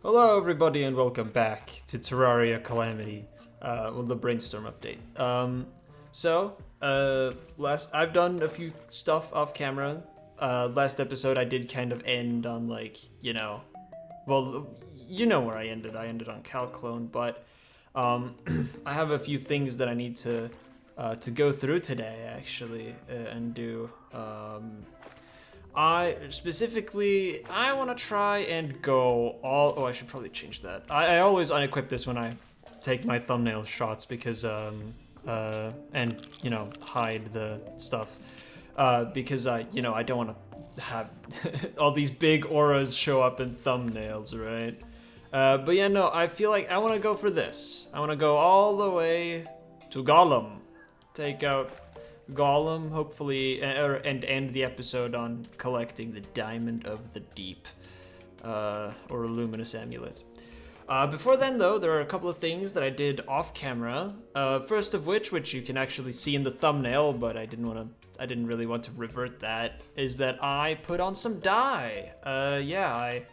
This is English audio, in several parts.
Hello everybody and welcome back to Terraria Calamity, with the Brainstorm update. I've done a few stuff off camera. Last episode I did kind of end on you know where I ended. I ended on CalClone, but I have a few things that I need to go through today actually, and do. I want to try and go all. Oh, I should probably change that. I always unequip this when I take my thumbnail shots because and hide the stuff because I don't want to have all these big auras show up in thumbnails, right? But yeah, no, I feel like I want to go for this. I want to go all the way to Golem, take out Golem, hopefully, and end the episode on collecting the Diamond of the Deep, or a Luminous Amulet. Before then, though, there are a couple of things that I did off camera. First of which you can actually see in the thumbnail, but I didn't really want to revert that, is that I put on some dye. I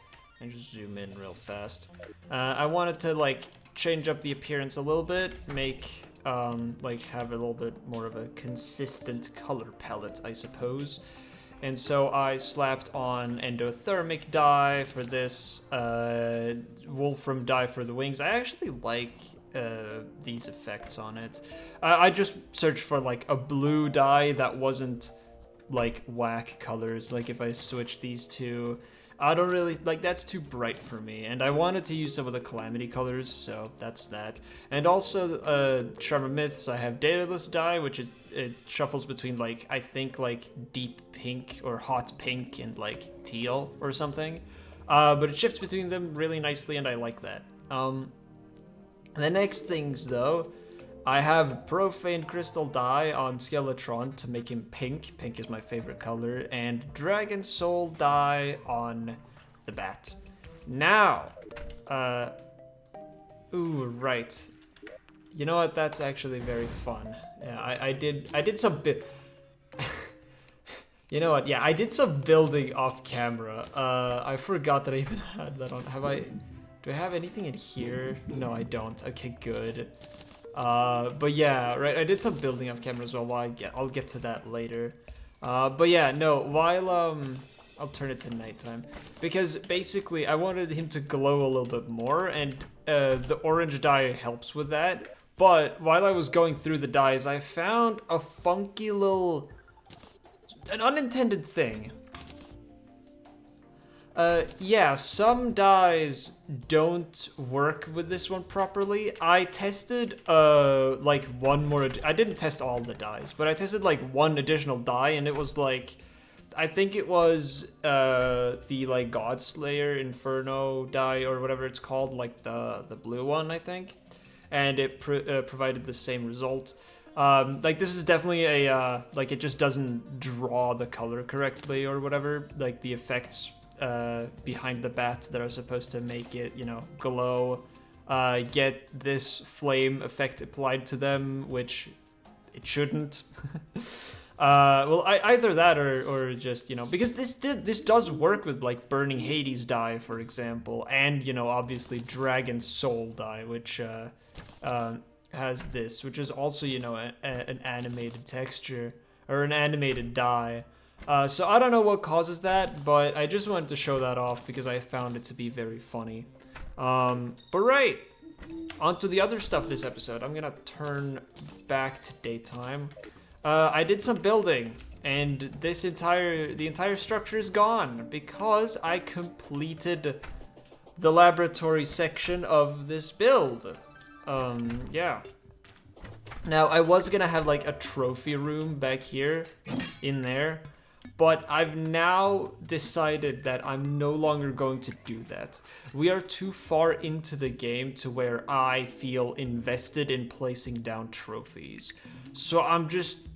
just zoom in real fast. I wanted to change up the appearance a little bit, make have a little bit more of a consistent color palette, I suppose. And so I slapped on endothermic dye for this, wolfram dye for the wings. I actually like these effects on it. I just searched for a blue dye that wasn't whack colors. If I switch these two, I don't really, that's too bright for me, and I wanted to use some of the Calamity colors, so that's that. And also, Charm Myths, I have Dataless dye, which it shuffles between, I think, deep pink or hot pink and, teal or something. But it shifts between them really nicely, and I like that. The next things, though, I have Profane Crystal dye on Skeletron to make him pink. Pink is my favorite color. And Dragon Soul dye on the bat. Now, ooh, right. You know what? That's actually very fun. Yeah, I did some You know what? Yeah, I did some building off camera. I forgot that I even had that on. Do I have anything in here? No, I don't. Okay, good. But yeah, right, I did some building off camera as well. I'll get to that later. But yeah, no, I'll turn it to nighttime, because basically I wanted him to glow a little bit more, and the orange dye helps with that. But while I was going through the dyes, I found a funky an unintended thing. Yeah, some dyes don't work with this one properly. I tested, one more, I didn't test all the dyes, but I tested, one additional dye, and it was, I think it was, the, Godslayer Inferno dye, or whatever it's called, the blue one, I think, and it provided the same result. This is definitely a, it just doesn't draw the color correctly, or whatever, the effects behind the bats that are supposed to make it, glow, get this flame effect applied to them, which it shouldn't. Either that or just, because this does work with Burning Hades dye, for example, and obviously Dragon Soul dye, which has this, which is also an animated texture or an animated dye. So I don't know what causes that, but I just wanted to show that off because I found it to be very funny. But right, on to the other stuff this episode. I'm gonna turn back to daytime. I did some building, and the entire structure is gone because I completed the laboratory section of this build. Yeah. Now, I was gonna have a trophy room back here, in there, but I've now decided that I'm no longer going to do that. We are too far into the game to where I feel invested in placing down trophies. So I'm just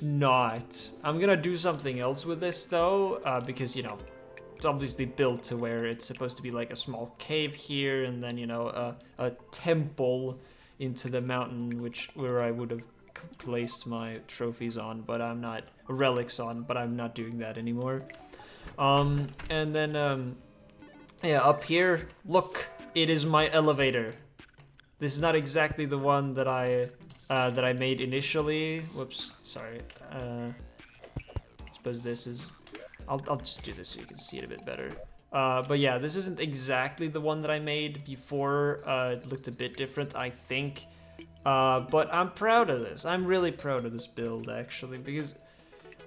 not. I'm gonna do something else with this though, because it's obviously built to where it's supposed to be a small cave here, and then a temple into the mountain, where I would have placed my trophies on, but I'm not, relics on, but I'm not doing that anymore. And then Yeah, up here, look, it is my elevator. This is not exactly the one that I made initially. Whoops, sorry. I suppose this is. I'll just do this so you can see it a bit better. But yeah, this isn't exactly the one that I made before. It looked a bit different, I think. But I'm proud of this. I'm really proud of this build, actually, because,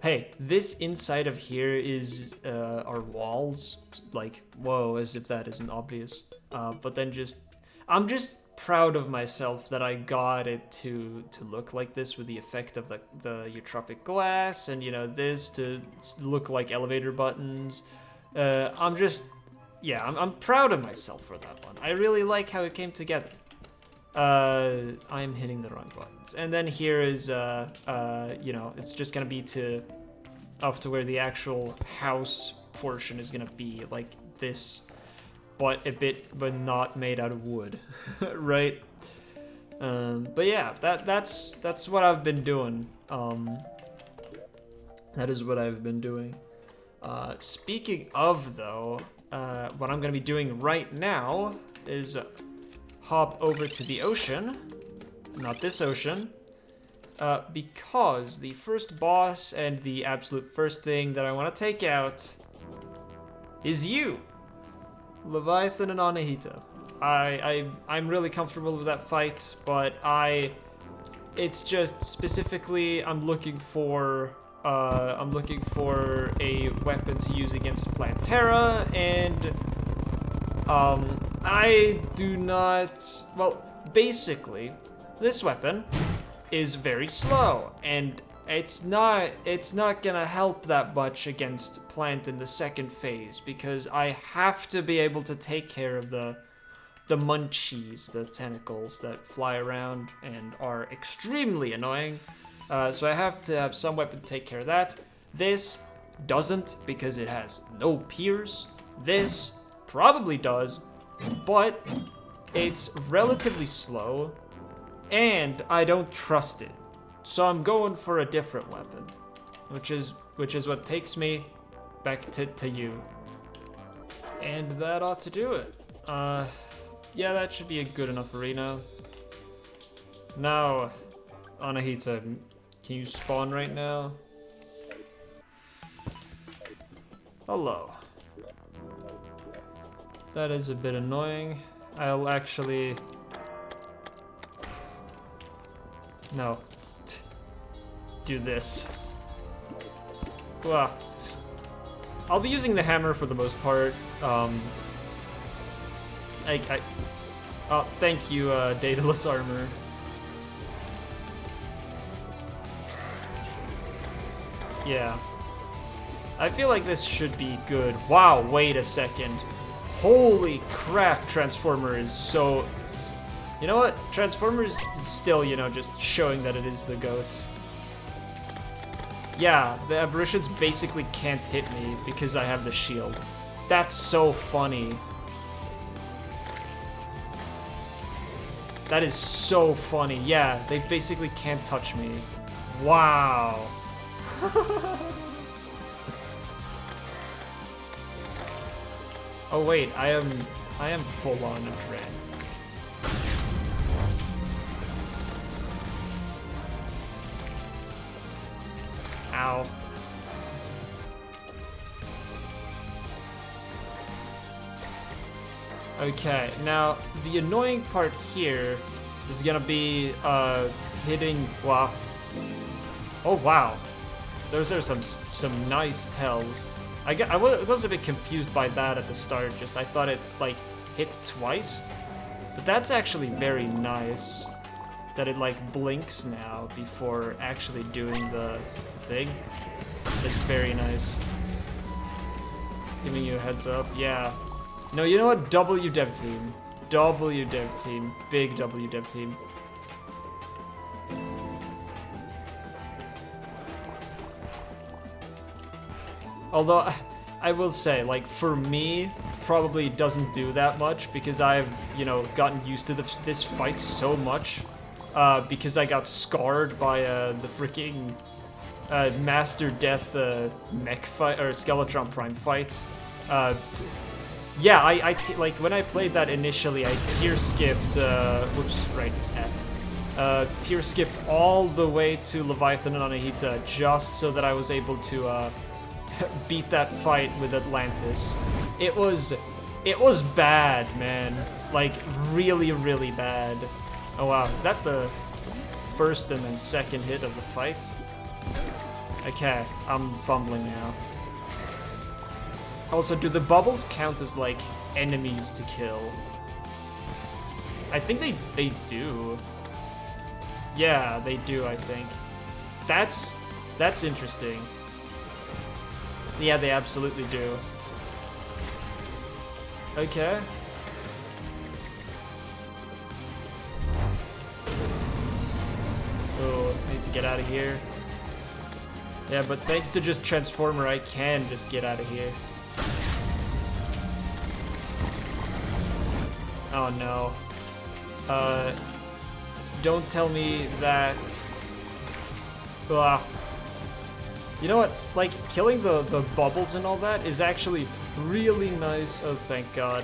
hey, this inside of here is our walls. Like, whoa, as if that isn't obvious. But then I'm just proud of myself that I got it to look like this with the effect of the eutropic glass and, you know, this to look like elevator buttons. I'm proud of myself for that one. I really like how it came together. I'm hitting the wrong buttons. And then here is, you know, it's just gonna be off to where the actual house portion is gonna be, like this, but not made out of wood, right? But yeah, that's what I've been doing. That is what I've been doing. Speaking of, though, what I'm gonna be doing right now is hop over to the ocean, not this ocean, because the first boss and the absolute first thing that I want to take out is you, Leviathan and Anahita. I'm really comfortable with that fight, but it's just specifically I'm looking for a weapon to use against Plantera, and I do not, well, basically, this weapon is very slow, and it's not gonna help that much against Plant in the second phase, because I have to be able to take care of the munchies, the tentacles that fly around and are extremely annoying. So I have to have some weapon to take care of that. This doesn't, because it has no pierce. This probably does, but it's relatively slow, and I don't trust it. So I'm going for a different weapon, which is what takes me back to you. And that ought to do it. Yeah, that should be a good enough arena. Now, Anahita, can you spawn right now? Hello. That is a bit annoying. I'll actually... No. Do this. Well, I'll be using the hammer for the most part. Oh, thank you, Daedalus Armor. Yeah. I feel like this should be good. Wow, wait a second. Holy crap, Transformer is so... You know what? Transformer is still, you know, just showing that it is the GOAT. Yeah, the Aberrations basically can't hit me because I have the shield. That's so funny. That is so funny. Yeah, they basically can't touch me. Wow. Oh wait, I am full on adrenaline. Ow. Okay, now the annoying part here is gonna be hitting. Wow. Oh wow, those are some nice tells. I was a bit confused by that at the start. Just I thought it like hit twice, but that's actually very nice. That it like blinks now before actually doing the thing. It's very nice. Giving you a heads up. Yeah. No, you know what? W dev team. W dev team. Big W dev team. Although, I will say, like, for me, probably doesn't do that much because I've, you know, gotten used to this fight so much. Because I got scarred by the freaking Master Death mech fight, or Skeletron Prime fight. Yeah, like when I played that initially, I tier skipped, whoops, right, it's F. Tier skipped all the way to Leviathan and Anahita just so that I was able to, beat that fight with Atlantis. It was bad, man. Like, really, really bad. Oh wow, is that the first and then second hit of the fight? Okay, I'm fumbling now. Also, do the bubbles count as, like, enemies to kill? I think they do. Yeah, they do, I think. That's interesting. Yeah, they absolutely do. Okay. Oh, I need to get out of here. Yeah, but thanks to just Transformer, I can just get out of here. Oh no. Don't tell me that... Ugh. You know what? Like, killing the bubbles and all that is actually really nice. Oh, thank God.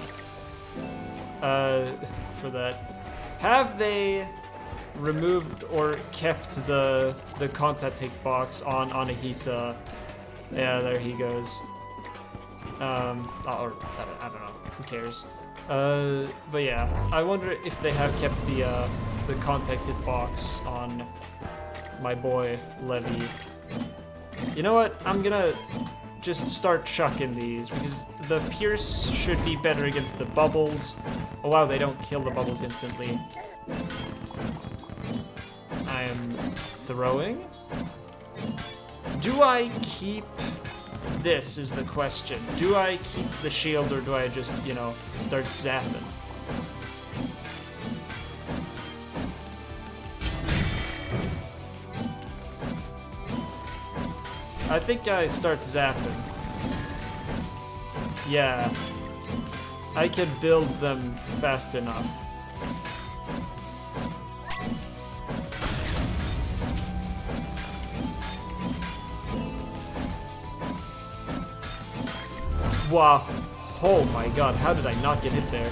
For that. Have they removed or kept the contact hitbox on Anahita? Yeah, there he goes. Or, I don't know. Who cares? But yeah, I wonder if they have kept the contact hitbox on my boy Levy. You know what? I'm gonna just start chucking these because the Pierce should be better against the bubbles. Oh wow, they don't kill the bubbles instantly. I am throwing. Do I keep this is the question. Do I keep the shield or do I just, you know, start zapping? I think I start zapping. Yeah. I can build them fast enough. Wow. Oh my God, how did I not get hit there?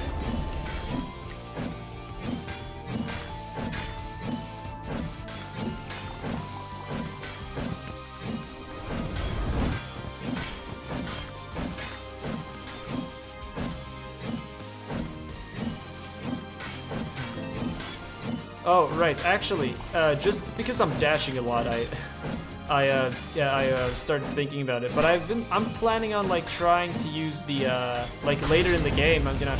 Oh, right, actually, just because I'm dashing a lot, I started thinking about it, but I'm planning on, like, trying to use the, like, later in the game, I'm gonna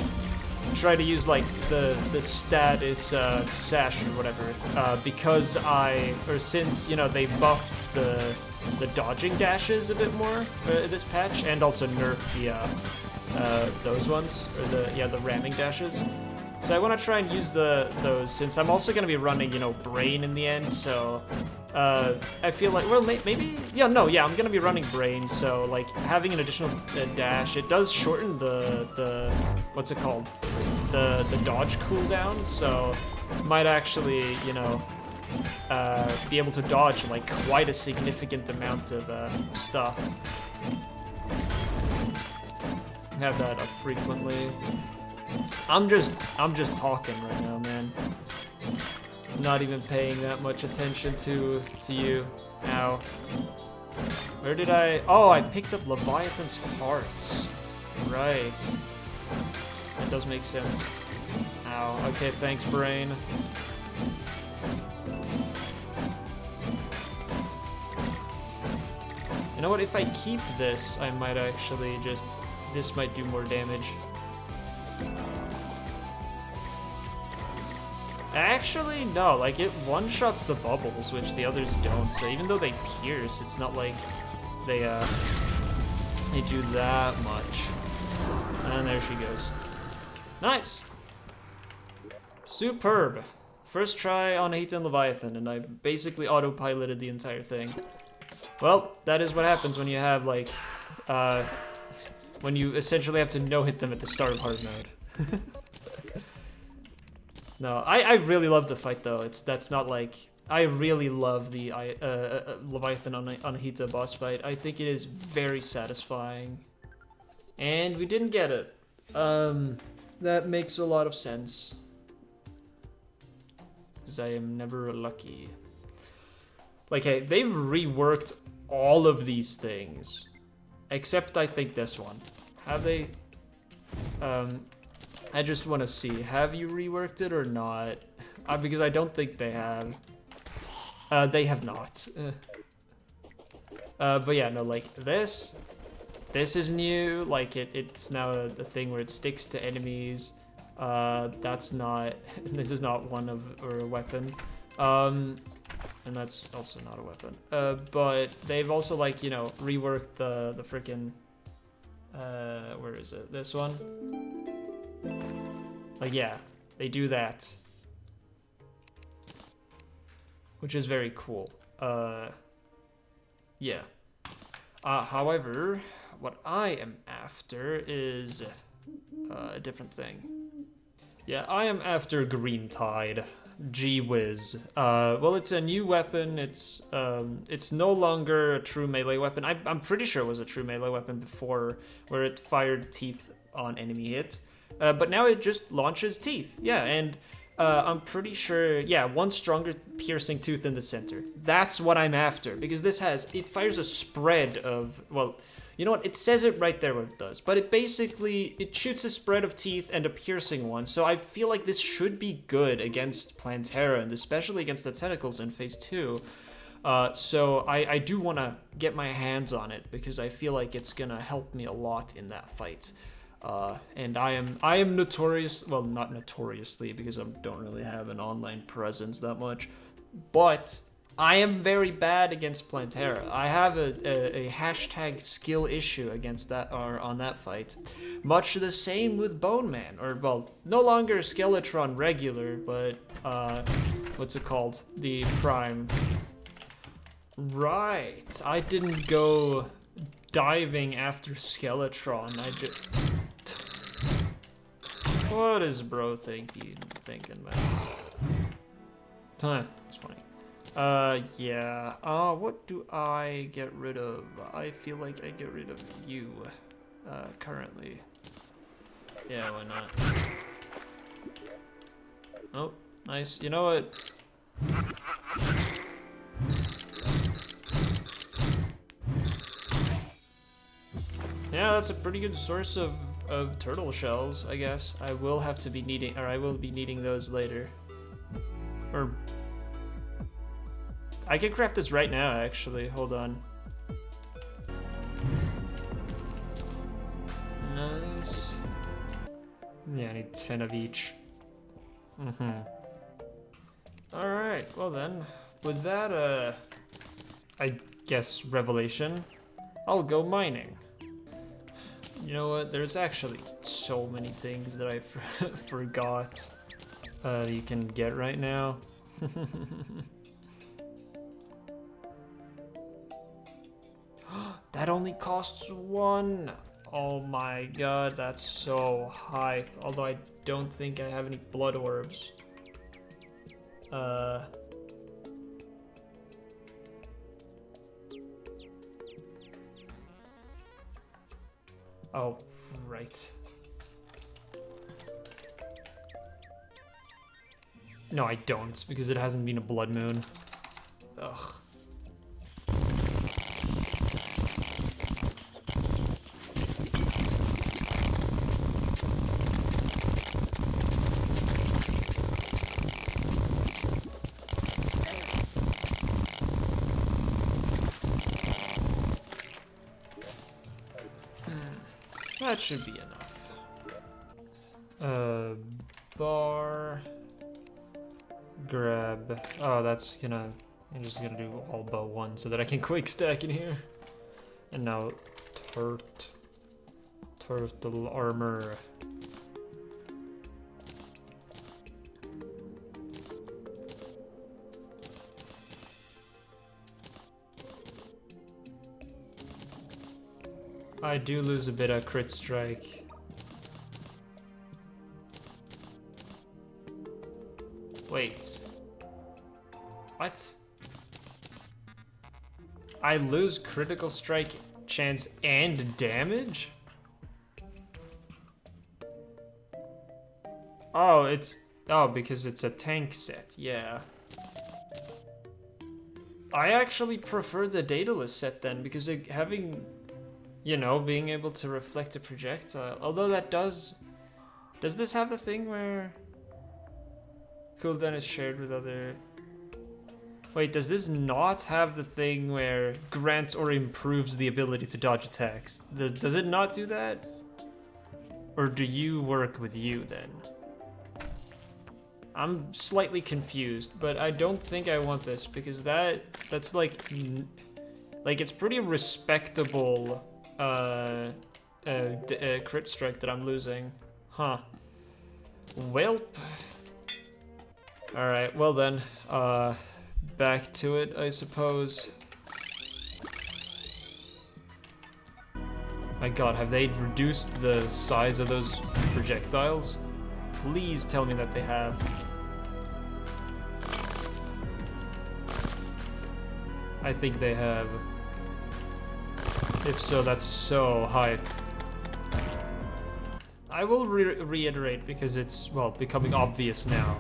try to use, like, the status, sash or whatever, because since, you know, they buffed the dodging dashes a bit more, this patch, and also nerfed those ones, or the ramming dashes. So I want to try and use those, since I'm also going to be running, you know, Brain in the end, so I feel like, well, maybe, I'm going to be running Brain, so, like, having an additional dash, it does shorten the what's it called, the dodge cooldown, so might actually, you know, be able to dodge, like, quite a significant amount of stuff. Have that up frequently. I'm just talking right now, man. Not even paying that much attention to you. Ow. Where did I... Oh, I picked up Leviathan's hearts. Right. That does make sense. Ow. Okay, thanks, Brain. You know what? If I keep this, I might actually just... This might do more damage. Actually, no, like, it one-shots the bubbles, which the others don't, so even though they pierce, it's not like they do that much. And there she goes. Nice! Superb! First try on Anahita and Leviathan, and I basically autopiloted the entire thing. Well, that is what happens when you have, like, when you essentially have to no-hit them at the start of hard mode. No, I really love the fight though. That's not like, I really love the Leviathan on Anahita boss fight. I think it is very satisfying. And we didn't get it. That makes a lot of sense. Because I am never lucky. Like, hey, they've reworked all of these things. Except, I think, this one. Have they? I just want to see. Have you reworked it or not? Because I don't think they have. They have not. But yeah, no, like, this is new. Like, it's now a thing where it sticks to enemies. That's not... This is not one of... or a weapon. And that's also not a weapon. But they've also, like, you know, reworked the frickin'... where is it? This one? Like, yeah, they do that. Which is very cool. Yeah. However, what I am after is a different thing. Yeah, I am after Green Tide. Gee whiz. Well, it's a new weapon. It's no longer a true melee weapon. I'm pretty sure it was a true melee weapon before, where it fired teeth on enemy hit. But now it just launches teeth. Yeah, and I'm pretty sure, yeah, one stronger piercing tooth in the center. That's what I'm after, because it fires a spread of, well, you know what, it says it right there what it does, but it shoots a spread of teeth and a piercing one, so I feel like this should be good against Plantera, and especially against the tentacles in phase 2. So I do want to get my hands on it, because I feel like it's gonna help me a lot in that fight. And I am notorious, well, not notoriously, because I don't really have an online presence that much, but I am very bad against Plantera. I have a hashtag skill issue against that, or on that fight. Much the same with Bone Man, or, well, no longer Skeletron regular, but, what's it called? The Prime. Right, I didn't go diving after Skeletron, I just... What is bro thinking, man? Huh, it's funny. Yeah. What do I get rid of? I feel like I get rid of you, currently. Yeah, why not? Oh, nice. You know what? Yeah, that's a pretty good source of turtle shells, I guess. I will have to be needing, or I will be needing those later. Or... I can craft this right now, actually. Hold on. Nice. Yeah, I need 10 of each. Alright, well then, with that, I guess, revelation, I'll go mining. You know what, there's actually so many things that I forgot you can get right now. That only costs 1. Oh my god, that's so hype. Although I don't think I have any blood orbs. Oh, right. No, I don't, because it hasn't been a blood moon. Ugh. That should be enough. Bar. Grab. Oh, that's gonna... I'm just gonna do all but 1 so that I can quick stack in here. And now, turtle armor. I do lose a bit of crit strike. Wait. What? I lose critical strike chance and damage? Oh, because it's a tank set, yeah. I actually prefer the dataless set then, because having, you know, being able to reflect a projectile, although that does this have the thing where cooldown is shared with other... Wait, does this not have the thing where grants or improves the ability to dodge attacks? Does it not do that? Or do you work with you then? I'm slightly confused, but I don't think I want this because that's like it's pretty respectable crit strike that I'm losing. Huh. Welp. Alright, well then, back to it, I suppose. My god, have they reduced the size of those projectiles? Please tell me that they have. I think they have. If so, that's so hype. I will reiterate because it's, well, becoming obvious now.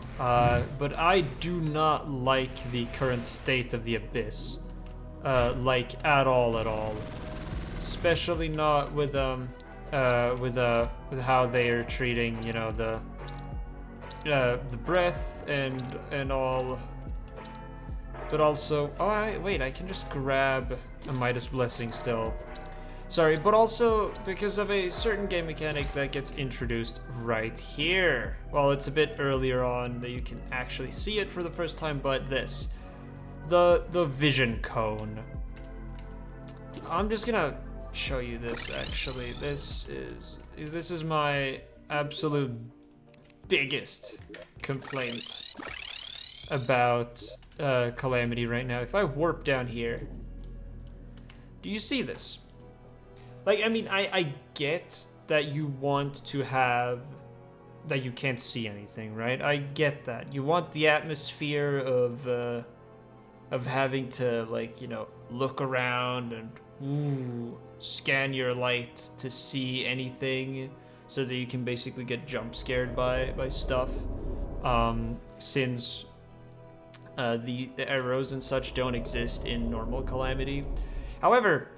But I do not like the current state of the Abyss. Like, at all. Especially not with how they are treating, you know, the breath and all. But also, wait, I can just grab a Midas Blessing still. Sorry, but also because of a certain game mechanic that gets introduced right here. Well, it's a bit earlier on that you can actually see it for the first time, but this. The vision cone. I'm just gonna show you this actually. This is my absolute biggest complaint about Calamity right now. If I warp down here, do you see this? Like, I mean, I get that you want to have that you can't see anything, right? I get that. You want the atmosphere of having to, like, you know, look around and scan your light to see anything so that you can basically get jump scared by stuff. Since the arrows and such don't exist in normal Calamity. However,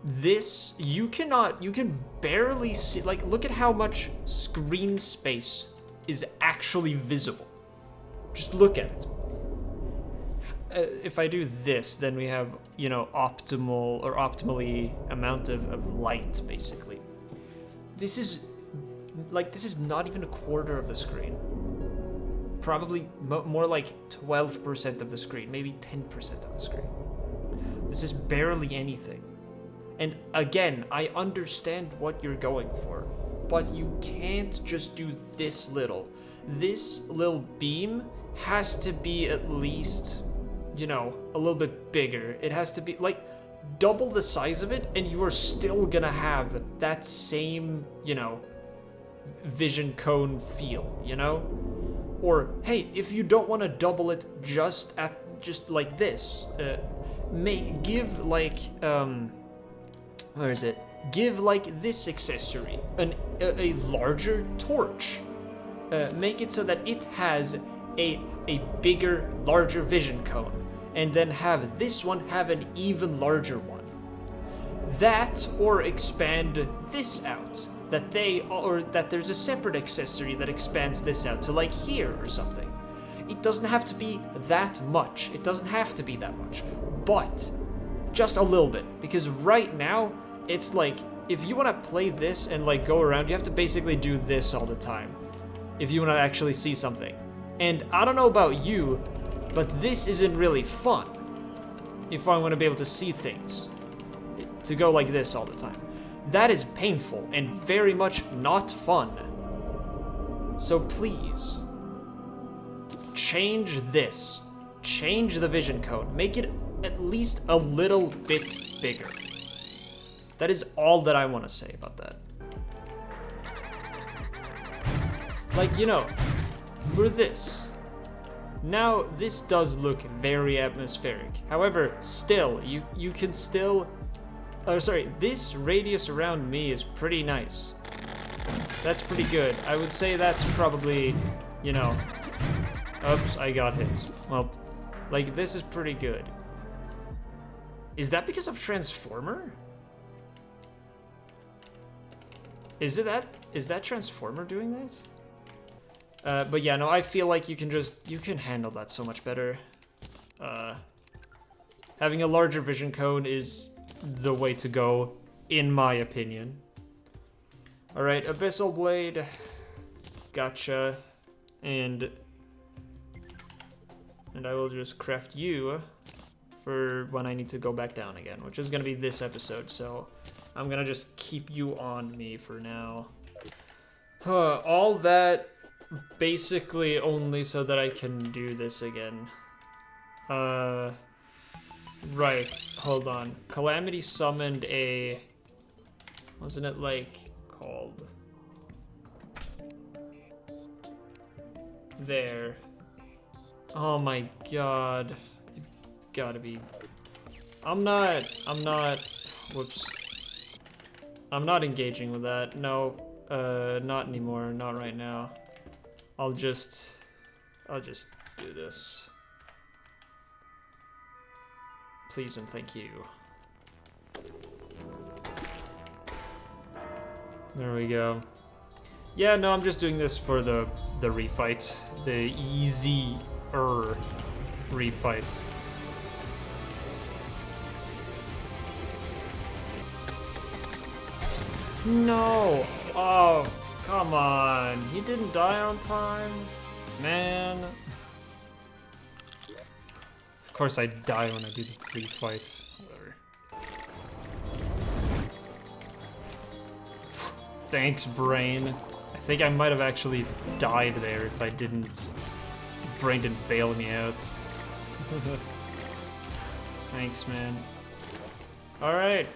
this, you can barely see, like, look at how much screen space is actually visible. Just look at it. If I do this, then we have, you know, optimally amount of light, basically. This is not even a quarter of the screen. Probably more like 12% of the screen, maybe 10% of the screen. This is barely anything. And again, I understand what you're going for, but you can't just do this little. This little beam has to be at least, you know, a little bit bigger. It has to be like double the size of it, and you are still gonna have that same, you know, vision cone feel, you know? Or hey, if you don't want to double it just like this, give like where is it? Give like this accessory a larger torch. Make it so that it has a bigger, larger vision cone, and then have this one have an even larger one. That, or expand this out. That there's a separate accessory that expands this out to like here or something. It doesn't have to be that much. It doesn't have to be that much, but just a little bit. Because right now, it's like, if you want to play this and like go around, you have to basically do this all the time. If you want to actually see something. And I don't know about you, but this isn't really fun. If I want to be able to see things. To go like this all the time. That is painful and very much not fun. So please, change this. Change the vision cone. Make it at least a little bit bigger. That is all that I want to say about that. Like, you know, for this. Now, this does look very atmospheric. However, still, you can still... Oh, sorry, this radius around me is pretty nice. That's pretty good. I would say that's probably, you know... Oops, I got hit. Well, like, this is pretty good. Is that because of Transformer? Is that Transformer doing that? But yeah, no, I feel like you can handle that so much better. Having a larger vision cone is the way to go, in my opinion. Alright, Abyssal Blade. Gotcha. And I will just craft you for when I need to go back down again, which is gonna be this episode, so I'm gonna just keep you on me for now. All that basically only so that I can do this again. Right, hold on. Calamity summoned a... Wasn't it like called? There. Oh my god. You've gotta be... I'm not... Whoops. I'm not engaging with that. No, not anymore. Not right now. I'll just do this. Please and thank you. There we go. Yeah, no, I'm just doing this for the refight. The easier refight. No! Oh, come on. He didn't die on time? Man. Of course I die when I do the refights. Whatever. Thanks, brain. I think I might have actually died there if I didn't... Brain didn't bail me out. Thanks, man. Alright.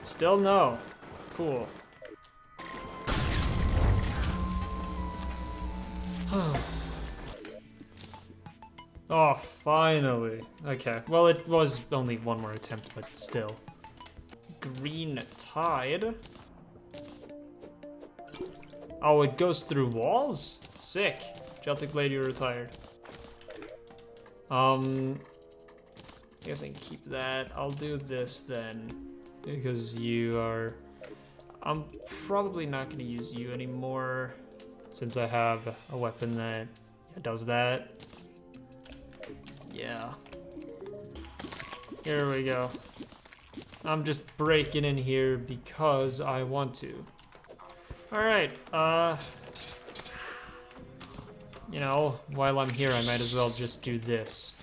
Still no. Cool. Oh, finally. Okay, well, it was only one more attempt, but still. Green Tide. Oh, it goes through walls? Sick. Celtic Blade, you're retired. I guess I can keep that. I'll do this then, because you are... I'm probably not going to use you anymore, since I have a weapon that does that. Yeah. Here we go. I'm just breaking in here because I want to. Alright, you know, while I'm here I might as well just do this.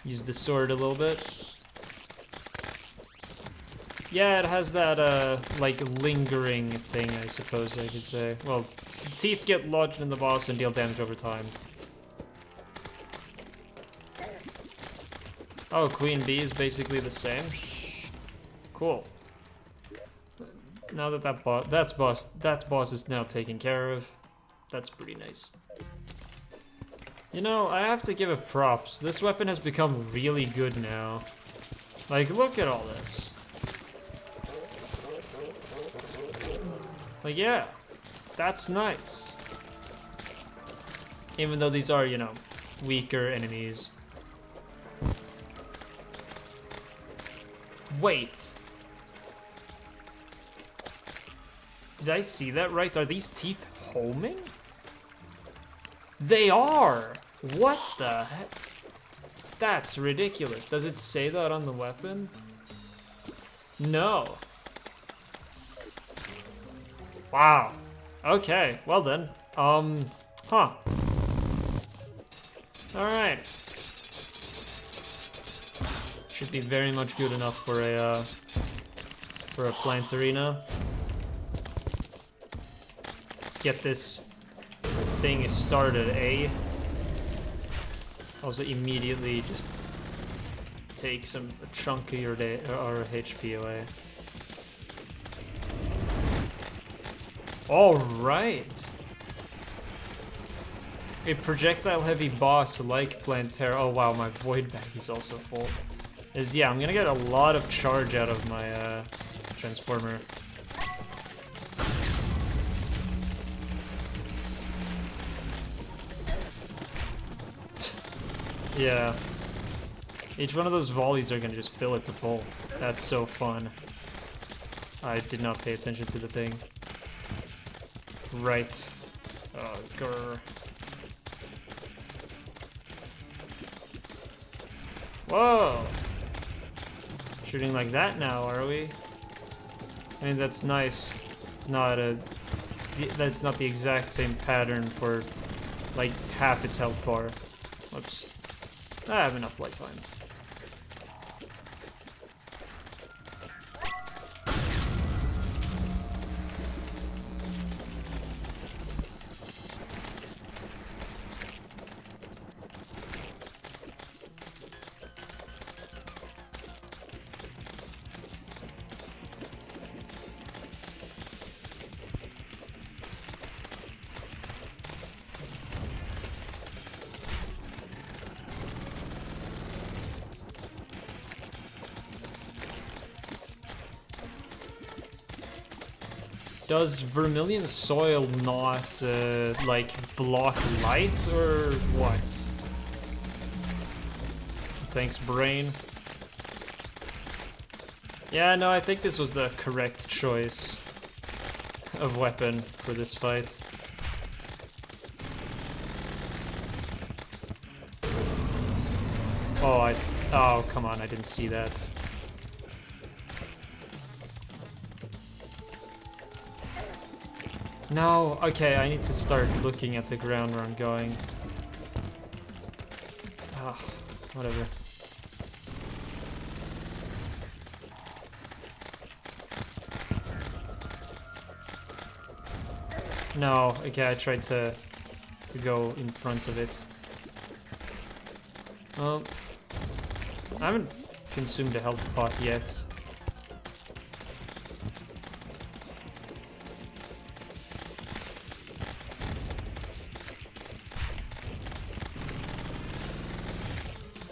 Use the sword a little bit. Yeah, it has that, like, lingering thing, I suppose I could say. Well, teeth get lodged in the boss and deal damage over time. Oh, Queen Bee is basically the same. Cool. Now that that boss is now taken care of. That's pretty nice. You know, I have to give it props. This weapon has become really good now. Like, look at all this. Like, yeah, that's nice. Even though these are, you know, weaker enemies. Wait. Did I see that right? Are these teeth homing? They are! What the heck? That's ridiculous. Does it say that on the weapon? No. Wow. Okay, well then. Huh. Alright. Should be very much good enough for a plant arena. Let's get this thing started, eh? Also immediately just take a chunk of your HP away. Alright. A projectile heavy boss like Plantera. Oh wow, my void bag is also full. Yeah, I'm gonna get a lot of charge out of my transformer. Yeah. Each one of those volleys are gonna just fill it to full. That's so fun. I did not pay attention to the thing. Right. Oh, grr. Whoa! Shooting like that now, are we? I mean, that's nice. It's not a... That's not the exact same pattern for, like, half its health bar. Whoops. I have enough light time. Does Vermilion Soil not, like, block light, or what? Thanks, brain. Yeah, no, I think this was the correct choice of weapon for this fight. Oh, oh, come on, I didn't see that. No, okay, I need to start looking at the ground where I'm going. Ah, whatever. No, okay, I tried to go in front of it. Well, I haven't consumed a health pot yet.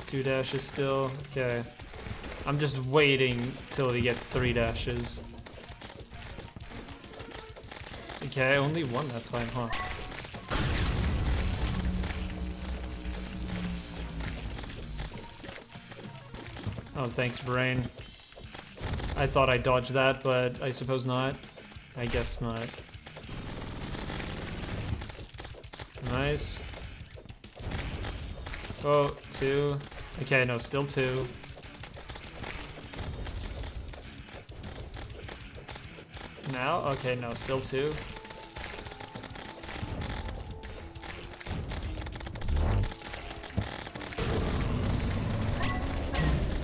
Two dashes still. Okay. I'm just waiting till we get 3 dashes. Okay, only one that time, huh? Oh, thanks, brain. I thought I dodged that, but I suppose not. I guess not. Nice. Oh, 2. Okay, no, still 2. Now? Okay, no, still 2.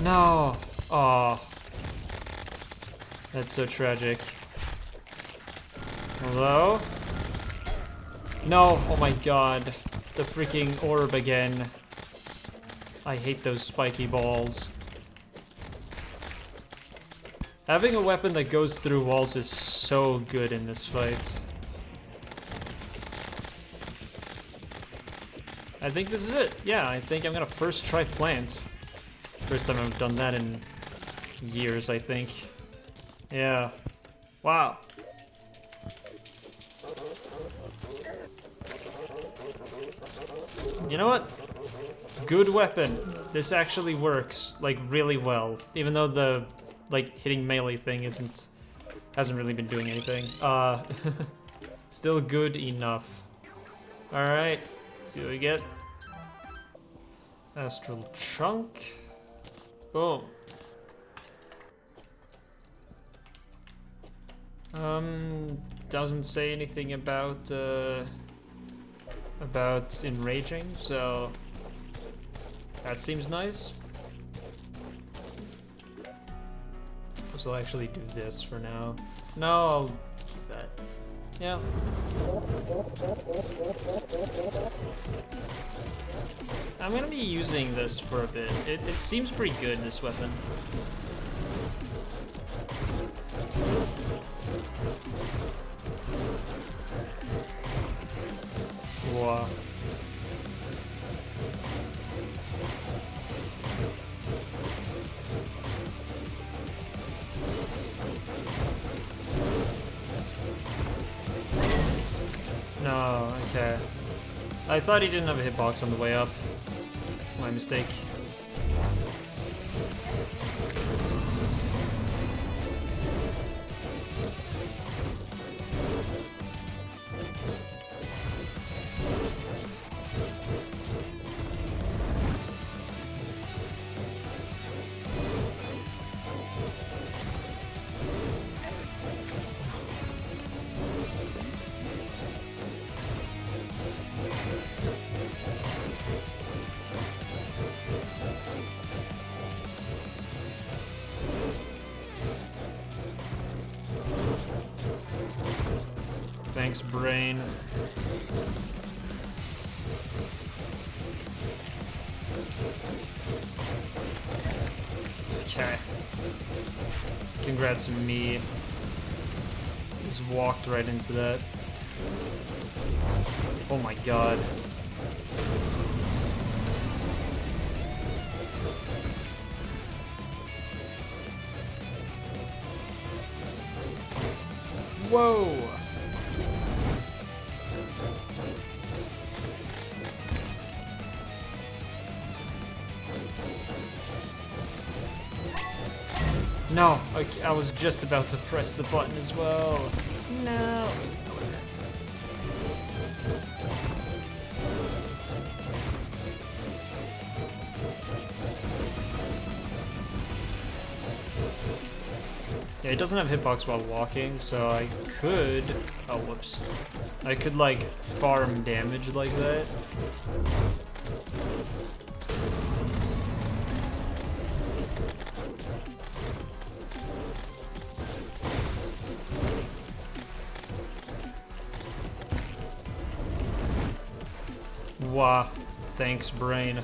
No! Oh. That's so tragic. Hello? No! Oh my god. The freaking orb again. I hate those spiky balls. Having a weapon that goes through walls is so good in this fight. I think this is it. Yeah, I think I'm gonna first try plant. First time I've done that in years, I think. Yeah. Wow. You know what? Good weapon. This actually works, like, really well. Even though the, like, hitting melee thing hasn't really been doing anything. Still good enough. Alright. See what we get. Astral Chunk. Boom. Doesn't say anything about enraging, so that seems nice. So I'll actually do this for now. No, I'll do that. Yeah. I'm gonna be using this for a bit. It seems pretty good, this weapon. Wow. No, okay. I thought he didn't have a hitbox on the way up. My mistake. Thanks, brain. Okay. Congrats me. Just walked right into that. Oh my god. Whoa! No, I was just about to press the button as well. No. Yeah, he doesn't have hitbox while walking, so I could... Oh, whoops. I could, like, farm damage like that. Wah. Thanks, brain.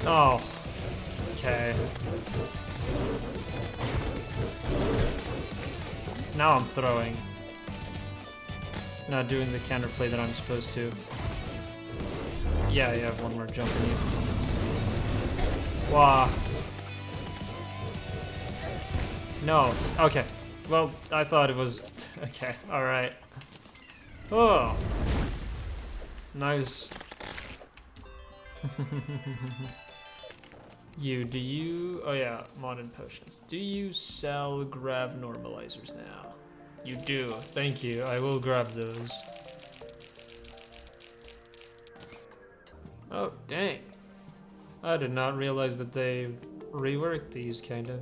Oh, okay. Now I'm throwing. Not doing the counterplay that I'm supposed to. Yeah, you have one more jump in you. Wow. No. Okay. Well, I thought it was... Okay, alright. Oh. Nice. Do you... Oh yeah, modern potions. Do you sell grav normalizers now? You do. Thank you. I will grab those. Oh, dang. I did not realize that they reworked these, kinda.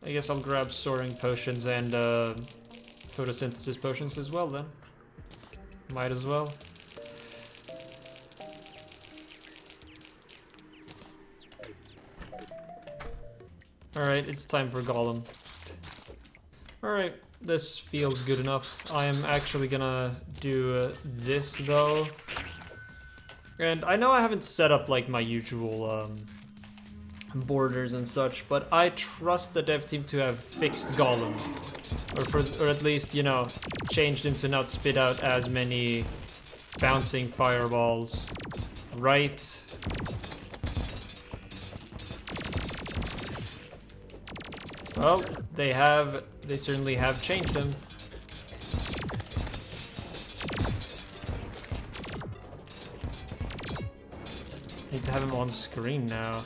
I guess I'll grab soaring potions and photosynthesis potions as well then. Might as well. Alright, it's time for Golem. Alright, this feels good enough. I am actually gonna do this though. And I know I haven't set up like my usual borders and such, but I trust the dev team to have fixed Golem. Or at least, you know, changed him to not spit out as many bouncing fireballs. Right? Well, they certainly have changed him. Need to have him on screen now.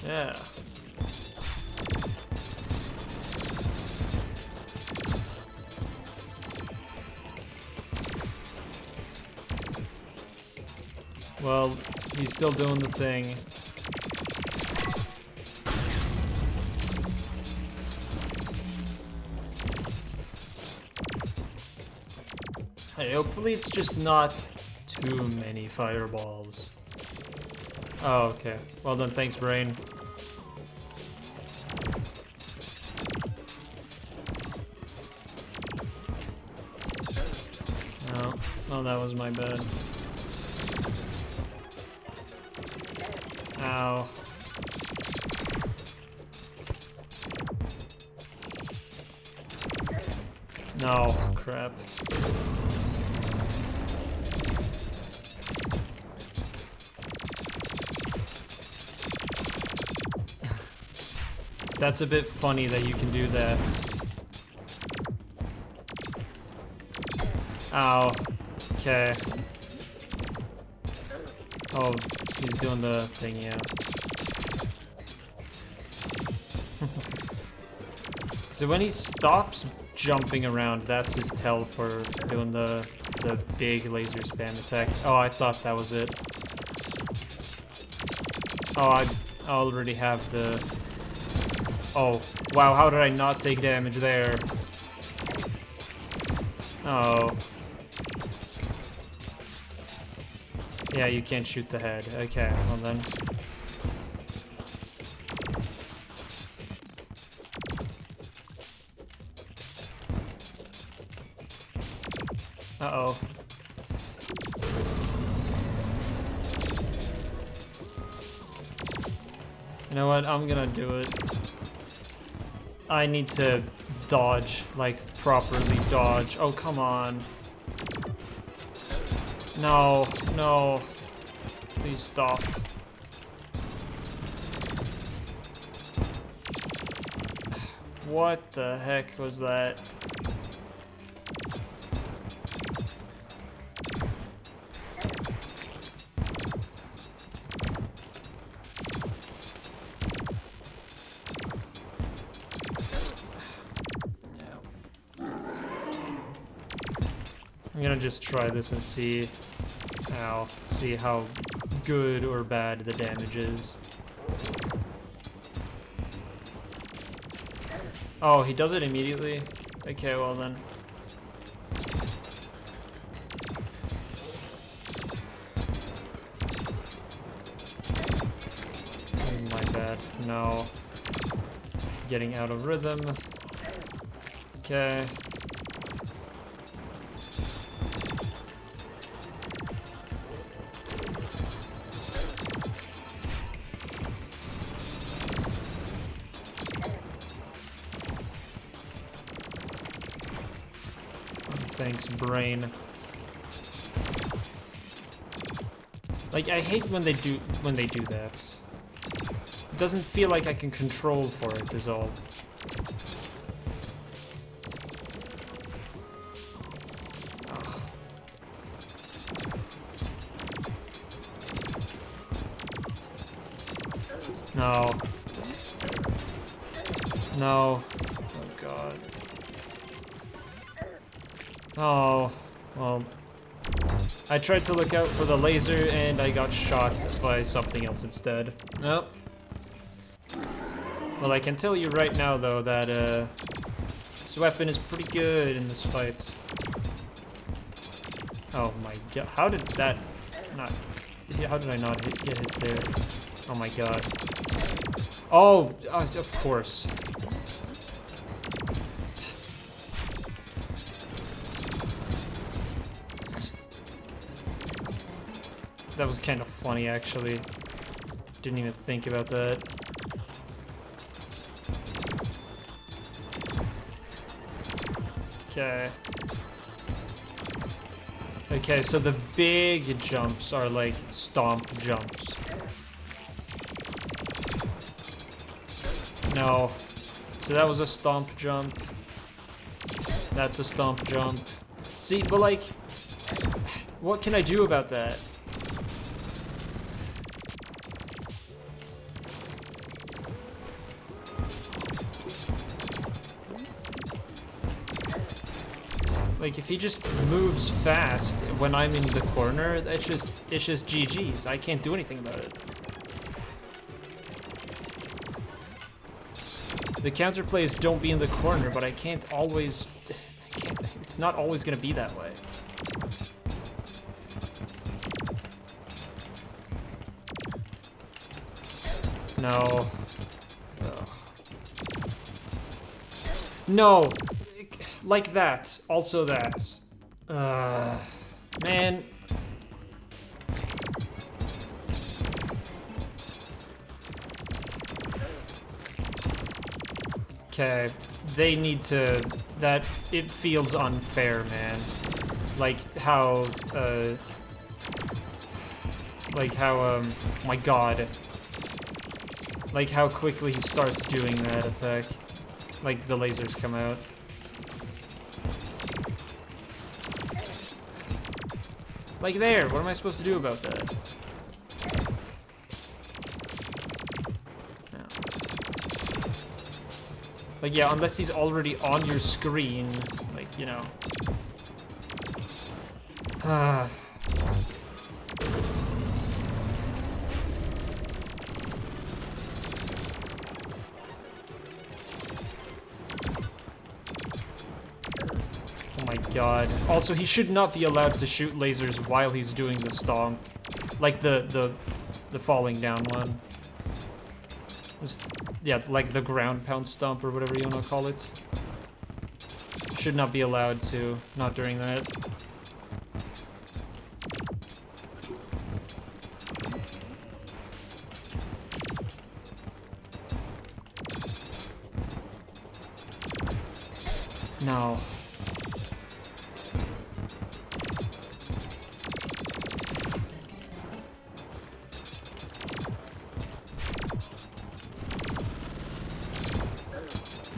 Yeah. Well, he's still doing the thing. Hey, hopefully it's just not too many fireballs. Oh, okay. Well done, thanks, brain. No. Oh, that was my bad. Ow. No, crap. That's a bit funny that you can do that. Ow. Okay. Oh, he's doing the thing, yeah. So when he stops jumping around, that's his tell for doing the big laser spam attack. Oh, I thought that was it. Oh, I already have the... Oh, wow, how did I not take damage there? Oh. Yeah, you can't shoot the head. Okay, well then. Uh-oh. You know what? I'm gonna do it. I need to dodge, like, properly dodge. Oh, come on. No, no. Please stop. What the heck was that? I'm gonna just try this and see how good or bad the damage is. Oh, he does it immediately? Okay, well then. My bad. No. Getting out of rhythm. Okay. Thanks, brain. Like, I hate when they do that. It doesn't feel like I can control for it, is all. Ugh. No. No. Oh god. Oh, well, I tried to look out for the laser and I got shot by something else instead. Nope. Well, I can tell you right now, though, that this weapon is pretty good in this fight. Oh my god, how did that not... How did I not get hit there? Oh my god. Oh, of course. That was kind of funny, actually. Didn't even think about that. Okay. Okay, so the big jumps are like stomp jumps. No. So that was a stomp jump. That's a stomp jump. See, but like, what can I do about that? Like, if he just moves fast when I'm in the corner, it's just GG's. I can't do anything about it. The counterplay is don't be in the corner, but I can't always... it's not always gonna be that way. No. Ugh. No! Like that. Also that. Man. Okay, they need to... That... It feels unfair, man. Like how, my god. Like how quickly he starts doing that attack. Like the lasers come out. Like there, what am I supposed to do about that? No. Like yeah, unless he's already on your screen, like, you know. Ah. Oh my god. Also, he should not be allowed to shoot lasers while he's doing the stomp. Like the falling down one. Yeah, like the ground pound stomp or whatever you want to call it. Should not be allowed to, not during that. No.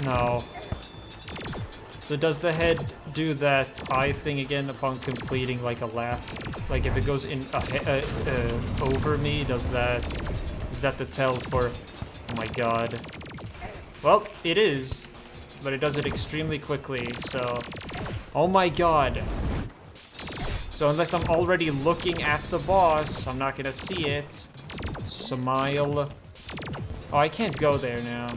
No. So does the head do that eye thing again upon completing like a lap? Like if it goes in over me, is that the tell for? Oh my god. Well, it is, but it does it extremely quickly. So, oh my god. So unless I'm already looking at the boss, I'm not gonna see it. Smile. Oh, I can't go there now.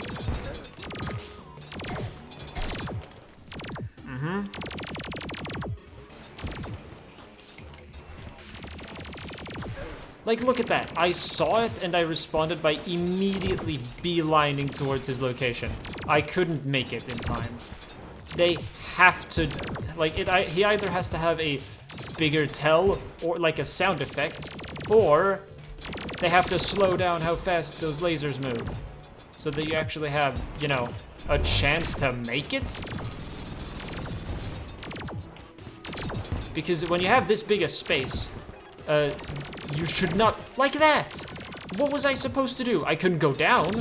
Like, look at that. I saw it and I responded by immediately beelining towards his location. I couldn't make it in time. They have to, like, he either has to have a bigger tell or like a sound effect, or they have to slow down how fast those lasers move so that you actually have, you know, a chance to make it. Because when you have this big a space, you should not... Like that! What was I supposed to do? I couldn't go down.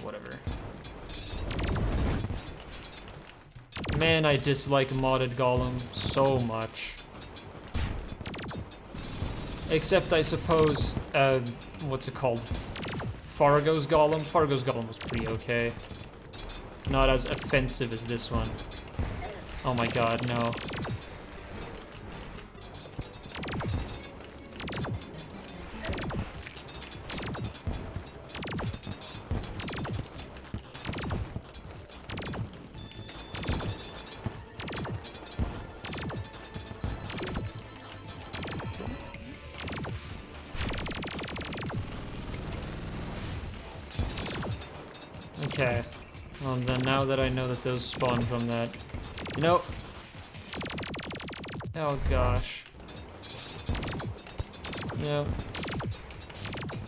Whatever. Man, I dislike modded Golem so much. Except, I suppose, what's it called? Fargo's Golem? Fargo's Golem was pretty okay. Not as offensive as this one. Oh my god, no. Okay. Well, then now that I know that those spawn from that... You know... Oh, gosh. You know...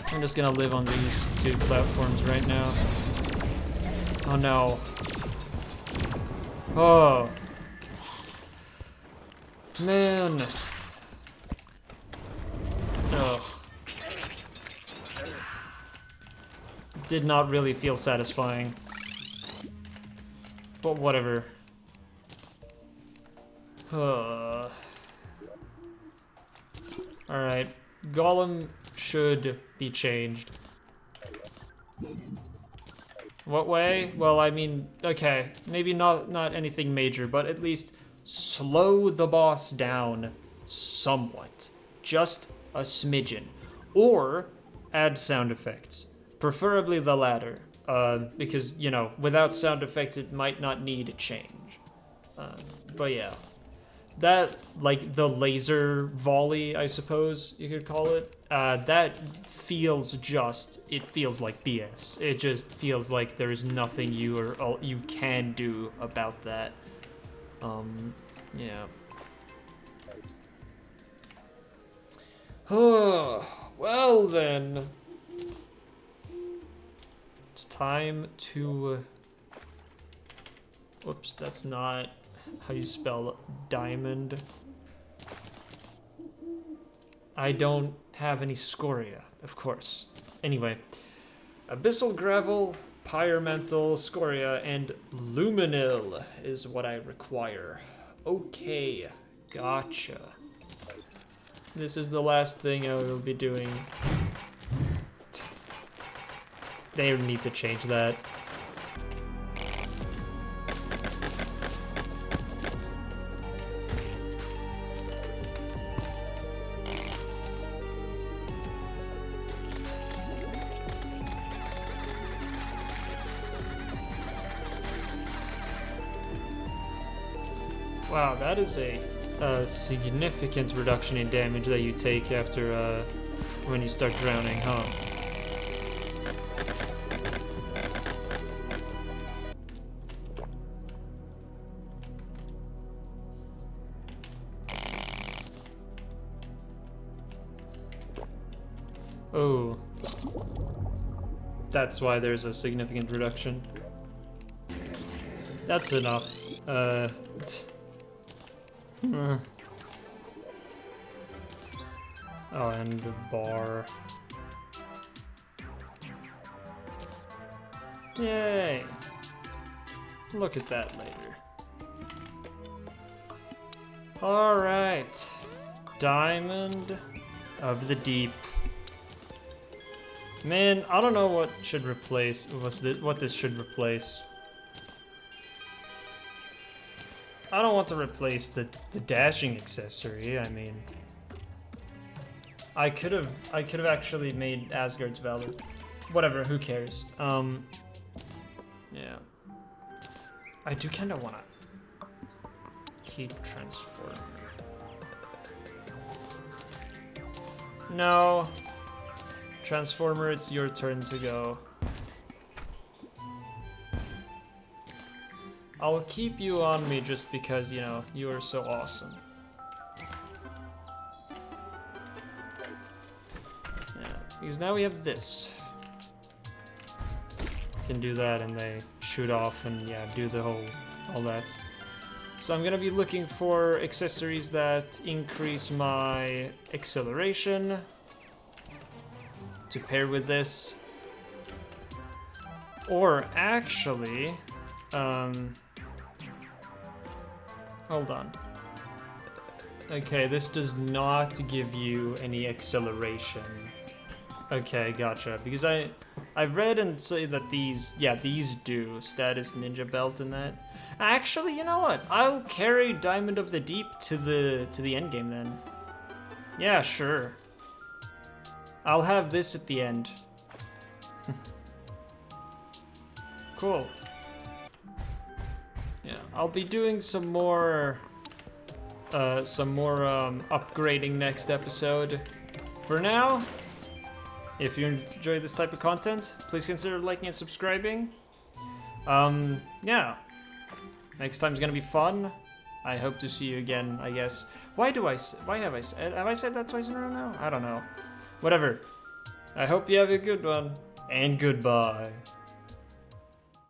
I'm just gonna live on these two platforms right now. Oh, no. Oh. Man. Ugh. Did not really feel satisfying. But whatever. Alright. Golem should be changed. What way? Well, I mean, okay. Maybe not anything major, but at least slow the boss down somewhat. Just a smidgen. Or add sound effects. Preferably the latter, because, you know, without sound effects, it might not need a change. But yeah. that, like, the laser volley, I suppose you could call it, that feels it feels like BS. It just feels like there's nothing you can do about that. Yeah. Oh, well then. It's time to... Whoops, that's not how you spell diamond. I don't have any scoria, of course. Anyway, abyssal gravel, pyromental, scoria, and luminil is what I require. Okay, gotcha. This is the last thing I will be doing. They need to change that. Wow, that is a significant reduction in damage that you take after when you start drowning, huh? Oh, that's why there's a significant reduction. That's enough. Oh, and a bar. Yay! Look at that later. Alright. Diamond of the Deep. Man, I don't know what should replace. What this should replace. I don't want to replace the dashing accessory. I mean, I could have actually made Asgard's Valor. Whatever, who cares? Yeah. I do kind of want to keep Transformer. No. Transformer, it's your turn to go. I'll keep you on me just because, you know, you are so awesome. Yeah, because now we have this. Can do that and they shoot off and yeah, do the all that. So I'm gonna be looking for accessories that increase my acceleration to pair with this. Or actually, hold on. Okay, this does not give you any acceleration. Okay, gotcha. Because I read and say that these do status ninja belt and that. Actually, you know what? I'll carry Diamond of the Deep to the end game then. Yeah, sure. I'll have this at the end. Cool. Yeah, I'll be doing some more upgrading next episode. For now, if you enjoy this type of content, please consider liking and subscribing. Yeah. Next time's gonna be fun. I hope to see you again, I guess. Why have I said that twice in a row now? I don't know. Whatever. I hope you have a good one, and goodbye.